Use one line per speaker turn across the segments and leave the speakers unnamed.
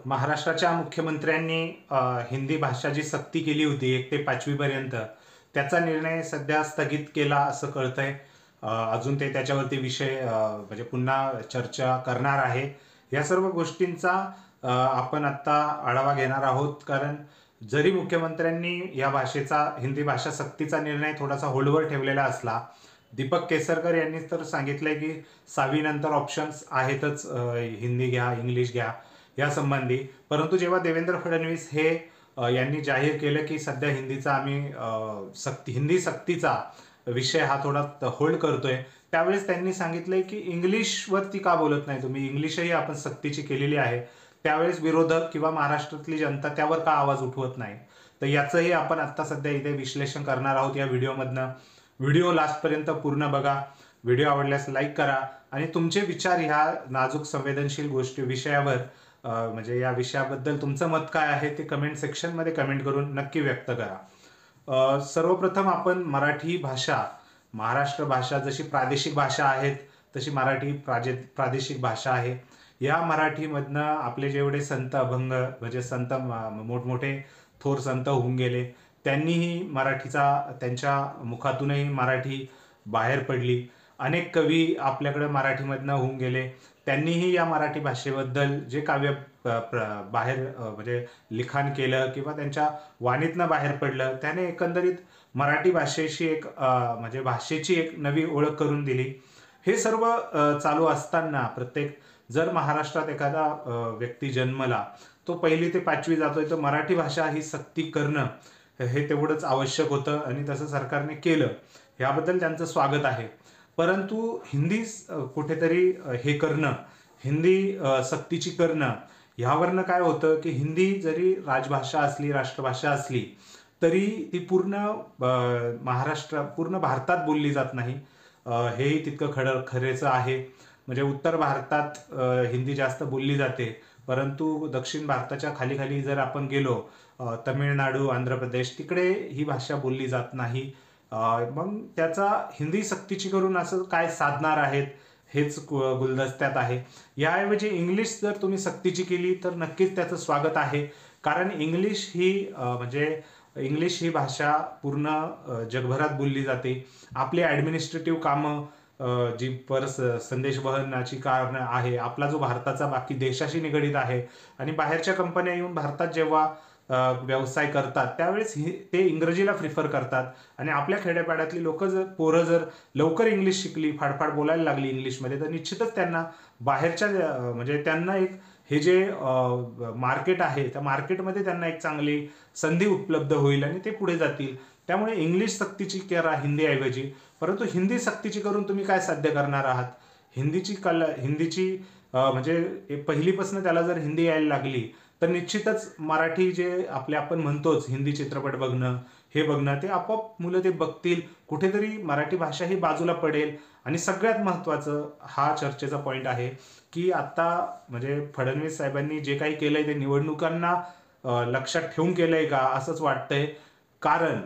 महाराष्ट्राच्या मुख्यमंत्र्यांनी हिंदी भाषा जी सक्ती केली होती 1 ते 5वी पर्यंत, त्याचा निर्णय सध्या स्थगित केला असं कळतंय. अजून ते त्याच्यावरती विषय म्हणजे पुन्हा चर्चा करणार आहे. या सर्व गोष्टींचा आपण आत्ता आढावा घेणार आहोत. कारण जरी मुख्यमंत्र्यांनी या भाषेचा हिंदी भाषा सक्तीचा निर्णय थोडासा होल्डवर ठेवलेला असला, दीपक केसरकर यांनी तर सांगितलंय की 6वी नंतर ऑप्शन्स आहेतच, हिंदी घ्या, इंग्लिश घ्या या संबंधी. परंतु जेव्हा देवेंद्र फडणवीस हे यांनी जाहीर केलं की सध्या हिंदीचा आम्ही हिंदी सक्तीचा विषय हा थोडा होल्ड करतोय, त्यावेळेस त्यांनी सांगितलंय की इंग्लिशवरती का बोलत नाही तुम्ही, इंग्लिशही आपण सक्तीची केलेली आहे. त्यावेळेस विरोधक किंवा महाराष्ट्रातली जनता त्यावर का आवाज उठवत नाही, तर याचंही आपण आता सध्या इथे विश्लेषण करणार आहोत या व्हिडिओमधनं. व्हिडिओ लास्टपर्यंत पूर्ण बघा. व्हिडिओ आवडल्यास लाईक करा आणि तुमचे विचार ह्या नाजूक संवेदनशील विषयावर म्हणजे या विषयाबद्दल तुमचं मत काय आहे ते कमेंट सेक्शनमध्ये कमेंट करून नक्की व्यक्त करा. सर्वप्रथम आपण मराठी भाषा, महाराष्ट्र भाषा जशी प्रादेशिक भाषा आहेत तशी मराठी प्रादेशिक भाषा आहे. या मराठीमधनं आपले जेवढे संत अभंग म्हणजे संत मोठमोठे थोर संत होऊन गेले, त्यांनीही मराठीचा, त्यांच्या मुखातूनही मराठी बाहेर पडली. अनेक कवी आपल्याकडे मराठीमधनं होऊन गेले, त्यांनीही या मराठी भाषेबद्दल जे काव्य बाहेर म्हणजे लिखाण केलं किंवा त्यांच्या वाणीतनं बाहेर पडलं, त्याने एकंदरीत मराठी भाषेशी एक म्हणजे भाषेची एक नवी ओळख करून दिली. हे सर्व चालू असताना जर महाराष्ट्रात एखादा व्यक्ती जन्मला, तो 1ली ते 5वी जातोय, तर मराठी भाषा ही सक्ती करणं हे तेवढंच आवश्यक होतं आणि तसं सरकारने केलं, याबद्दल त्यांचं स्वागत आहे. परंतु हिंदी कुठेतरी हे करणं, हिंदी सक्तीची करणं, ह्यावरनं काय होतं की हिंदी जरी राजभाषा असली, राष्ट्रभाषा असली, तरी ती पूर्ण पूर्ण भारतात बोलली जात नाही. हेही तितकं खरेचं आहे. म्हणजे उत्तर भारतात हिंदी जास्त बोलली जाते, परंतु दक्षिण भारताच्या खाली खाली जर आपण गेलो, तमिळनाडू, आंध्र प्रदेश, तिकडे ही भाषा बोलली जात नाही. मग त्याचा हिंदी सक्तीची करून असं काय साधणार आहेत, हेच गुलदस्त्यात आहे. याऐवजी इंग्लिश जर तुम्ही सक्तीची केली तर नक्कीच त्याचं स्वागत आहे. कारण इंग्लिश ही भाषा पूर्ण जगभरात बोलली जाते. आपली ॲडमिनिस्ट्रेटिव्ह कामं, जी संदेशवहनाची कारणं आहे, आपला जो भारताचा बाकी देशाशी निगडीत आहे आणि बाहेरच्या कंपन्या येऊन भारतात जेव्हा व्यवसाय करतात, त्यावेळेस ते इंग्रजीला प्रिफर करतात. आणि आपल्या खेड्यापाड्यातली पोरं जर लवकर इंग्लिश शिकली, फाडफाड बोलायला लागली इंग्लिशमध्ये, तर निश्चितच त्यांना बाहेरच्या म्हणजे त्यांना एक हे जे मार्केट आहे, त्या मार्केटमध्ये त्यांना एक चांगली संधी उपलब्ध होईल आणि ते पुढे जातील. त्यामुळे इंग्लिश सक्तीची करा हिंदीऐवजी. परंतु हिंदी सक्तीची करून तुम्ही काय साध्य करणार आहात? हिंदीची म्हणजे पहिलीपासून त्याला जर हिंदी यायला लागली, तर निश्चितच मराठी जे आपण म्हणतोच हिंदी चित्रपट बघणं, हे बघणं, ते आपोआप मुलं ते बघतील. कुठेतरी मराठी भाषा ही बाजूला पडेल. आणि सगळ्यात महत्त्वाचं हा चर्चेचा पॉईंट आहे की आता म्हणजे फडणवीस साहेबांनी जे काही केलंय ते निवडणुकांना लक्षात ठेवून केलंय का असंच वाटतंय. कारण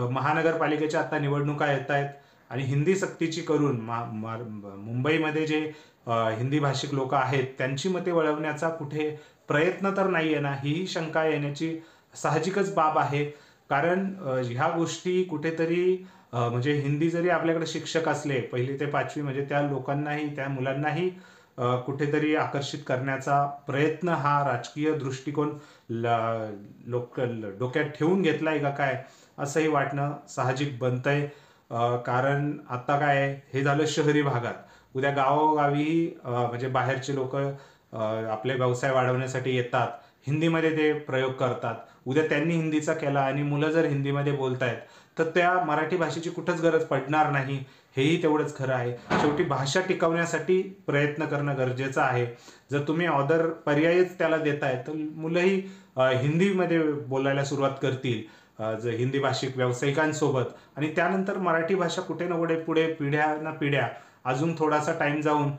महानगरपालिकेच्या आता निवडणुका येत आहेत आणि हिंदी सक्तीची करून मुंबईमध्ये जे हिंदी भाषिक लोक आहेत त्यांची मते वळवण्याचा कुठे प्रयत्न तर नाहीये ना, ही शंका येण्याची साहजिकच बाब आहे. कारण ह्या गोष्टी कुठेतरी म्हणजे हिंदी जरी आपल्याकडे शिक्षक असले 1ली ते 5वी, म्हणजे त्या लोकांनाही, त्या मुलांनाही कुठेतरी आकर्षित करण्याचा प्रयत्न हा राजकीय दृष्टिकोन डोक्यात ठेवून घेतलाय का काय, असंही वाटणं साहजिक बनतंय. कारण आता काय, हे झालं शहरी भागात. उद्या गावोगावी म्हणजे बाहेरचे लोक आपले व्यवसाय वाढवण्यासाठी येतात, हिंदीमध्ये ते प्रयोग करतात. उद्या त्यांनी हिंदीचा केला आणि मुलं जर हिंदीमध्ये बोलतायत, तर त्या मराठी भाषेची कुठंच गरज पडणार नाही, हेही तेवढंच खरं आहे. शेवटी भाषा टिकवण्यासाठी प्रयत्न करणं गरजेचं आहे. जर तुम्ही ऑदर पर्यायच त्याला देताय, तर मुलंही हिंदीमध्ये बोलायला सुरुवात करतील हिंदी भाषिक व्यावसायिकांसोबत. आणि त्यानंतर मराठी भाषा कुठे ना कुठे पुढे पिढ्या ना पिढ्या अजून थोडासा टाइम जाऊन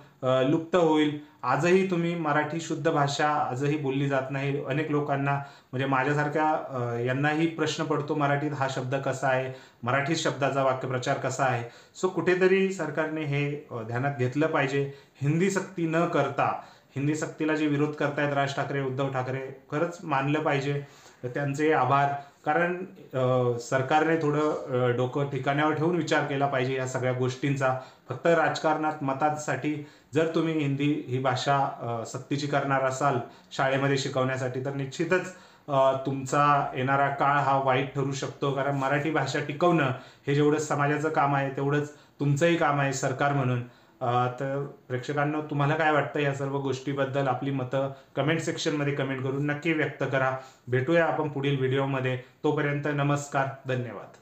लुप्त होईल. आजही तुम्ही मराठी शुद्ध भाषा आजही बोलली जात नाही. अनेक लोकांना म्हणजे माझ्यासारख्या यांनाही प्रश्न पडतो, मराठीत हा शब्द कसा आहे, मराठी शब्दाचा वाक्यप्रचार कसा आहे. सो कुठेतरी सरकारने हे ध्यानात घेतलं पाहिजे. हिंदी सक्ती न करता हिंदी सक्तीला जे विरोध करतायत राज ठाकरे, उद्धव ठाकरे, खरंच मानलं पाहिजे त्यांचे आभार. कारण सरकारने थोडं डोकं ठिकाण्यावर ठेवून विचार केला पाहिजे या सगळ्या गोष्टींचा. फक्त राजकारणात मतांसाठी जर तुम्ही हिंदी ही भाषा सक्तीची करणार असाल शाळेमध्ये शिकवण्यासाठी, तर निश्चितच तुमचा येणारा काळ हा वाईट ठरू शकतो. कारण मराठी भाषा टिकवणं हे जेवढं समाजाचं काम आहे तेवढंच तुमचंही काम आहे सरकार म्हणून. तर प्रेक्षकांनो, तुम्हाला काय वाटतं या सर्व गोष्टीबद्दल? आपली मतं कमेंट सेक्शनमध्ये कमेंट करून नक्की व्यक्त करा. भेटूया आपण पुढील व्हिडिओमध्ये. तोपर्यंत नमस्कार, धन्यवाद.